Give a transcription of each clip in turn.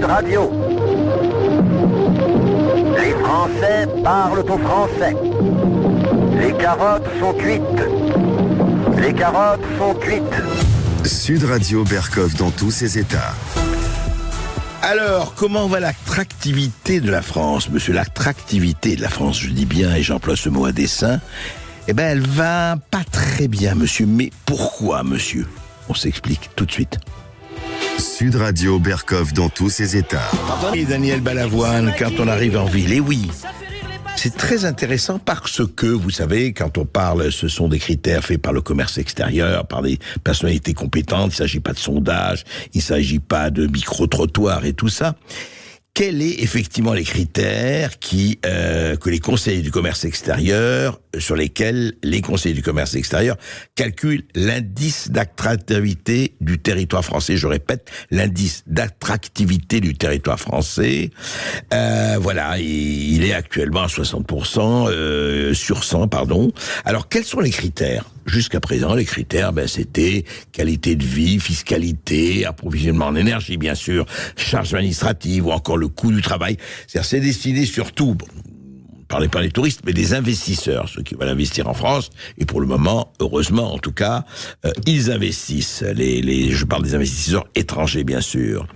Radio. Les Français parlent au français. Les carottes sont cuites. Les carottes sont cuites. Sud Radio Berkov dans tous ses états. Alors, comment va l'attractivité de la France, monsieur? L'attractivité de la France, je dis bien, et j'emploie ce mot à dessein, eh ben, elle va pas très bien, monsieur. Mais pourquoi, monsieur? On s'explique tout de suite. Sud Radio Berkov dans tous ses états. Et Daniel Balavoine, quand on arrive en ville, et oui, c'est très intéressant parce que, vous savez, quand on parle, ce sont des critères faits par le commerce extérieur, par des personnalités compétentes, il ne s'agit pas de sondage, il ne s'agit pas de micro-trottoirs et tout ça. Quels sont effectivement les critères que les conseillers du commerce extérieur, sur lesquels les conseillers du commerce extérieur calculent l'indice d'attractivité du territoire français? Je répète, l'indice d'attractivité du territoire français. Voilà, il est actuellement à 60%, sur 100, pardon. Alors, quels sont les critères? Jusqu'à présent, les critères, c'était qualité de vie, fiscalité, approvisionnement en énergie, bien sûr, charges administratives ou encore le coût du travail. C'est destiné surtout, on ne parlait pas des touristes, mais des investisseurs, ceux qui veulent investir en France. Et pour le moment, heureusement en tout cas, ils investissent. Je parle des investisseurs étrangers, bien sûr.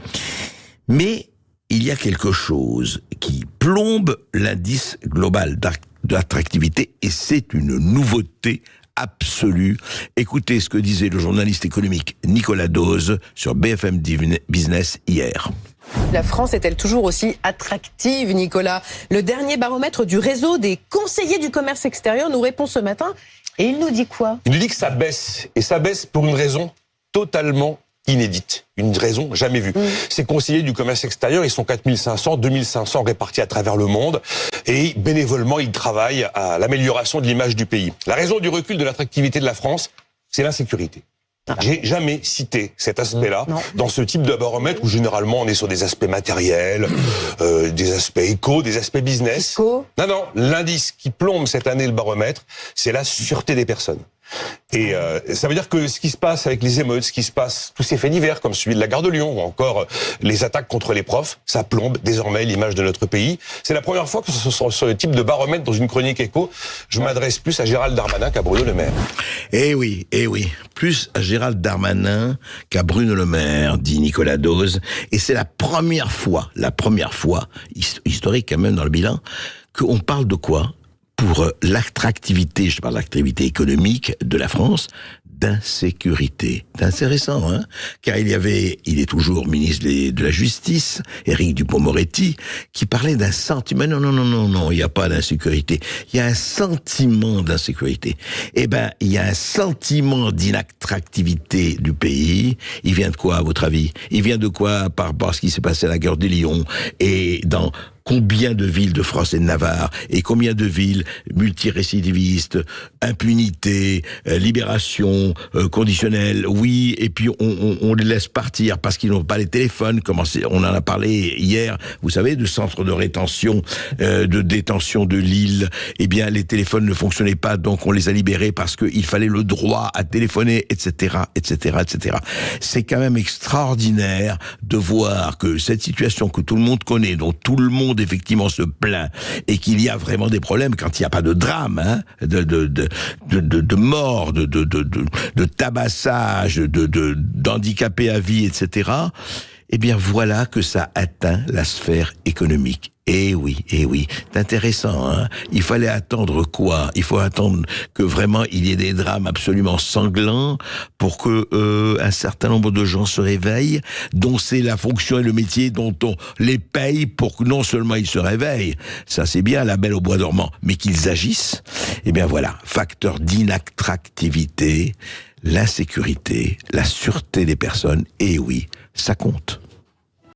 Mais il y a quelque chose qui plombe l'indice global d'attractivité, et c'est une nouveauté absolue. Écoutez ce que disait le journaliste économique Nicolas Dose sur BFM Business hier. La France est-elle toujours aussi attractive, Nicolas? Le dernier baromètre du réseau des conseillers du commerce extérieur nous répond ce matin, et il nous dit quoi? Il nous dit que ça baisse, et ça baisse pour une raison totalement inédite, une raison jamais vue. Ces conseillers du commerce extérieur, ils sont 4500, 2500 répartis à travers le monde, et bénévolement, ils travaillent à l'amélioration de l'image du pays. La raison du recul de l'attractivité de la France, c'est l'insécurité. J'ai jamais cité cet aspect-là dans ce type de baromètre où généralement on est sur des aspects matériels, des aspects éco, des aspects business. Fiscaux. Non, l'indice qui plombe cette année le baromètre, c'est la sûreté des personnes. Et ça veut dire que ce qui se passe avec les émeutes, ce qui se passe, tous ces faits divers comme celui de la gare de Lyon ou encore les attaques contre les profs, ça plombe désormais l'image de notre pays. C'est la première fois que sur le type de baromètre dans une chronique éco, je m'adresse plus à Gérald Darmanin qu'à Bruno Le Maire. Eh oui, plus à Gérald Darmanin qu'à Bruno Le Maire, dit Nicolas Dose. Et c'est la première fois, historique quand même dans le bilan, qu'on parle de quoi? Pour l'attractivité, je parle d'attractivité économique de la France, d'insécurité. C'est intéressant, hein? Car il est toujours ministre de la Justice, Éric Dupond-Moretti, qui parlait d'un sentiment. Non, il n'y a pas d'insécurité. Il y a un sentiment d'insécurité. Eh ben, il y a un sentiment d'inattractivité du pays. Il vient de quoi, à votre avis? Il vient de quoi par rapport à ce qui s'est passé à la gare de Lyon et dans combien de villes de France et de Navarre, et combien de villes multirécidivistes, impunité, libération conditionnelle, oui, et puis on les laisse partir parce qu'ils n'ont pas les téléphones, on en a parlé hier, vous savez, de centres de rétention, de détention de Lille, eh bien les téléphones ne fonctionnaient pas, donc on les a libérés parce qu'il fallait le droit à téléphoner, etc., etc., etc. C'est quand même extraordinaire de voir que cette situation que tout le monde connaît, dont tout le monde effectivement se plaint, et qu'il y a vraiment des problèmes quand il n'y a pas de drame, hein, de mort, de tabassage, d'handicapés à vie, etc. Eh bien voilà que ça atteint la sphère économique. Eh oui, c'est intéressant, hein. Il fallait attendre quoi? Il faut attendre que vraiment il y ait des drames absolument sanglants pour que un certain nombre de gens se réveillent, dont c'est la fonction et le métier dont on les paye pour que non seulement ils se réveillent, ça c'est bien, la belle au bois dormant, mais qu'ils agissent. Eh bien voilà, facteur d'inattractivité, l'insécurité, la sûreté des personnes, et oui, ça compte.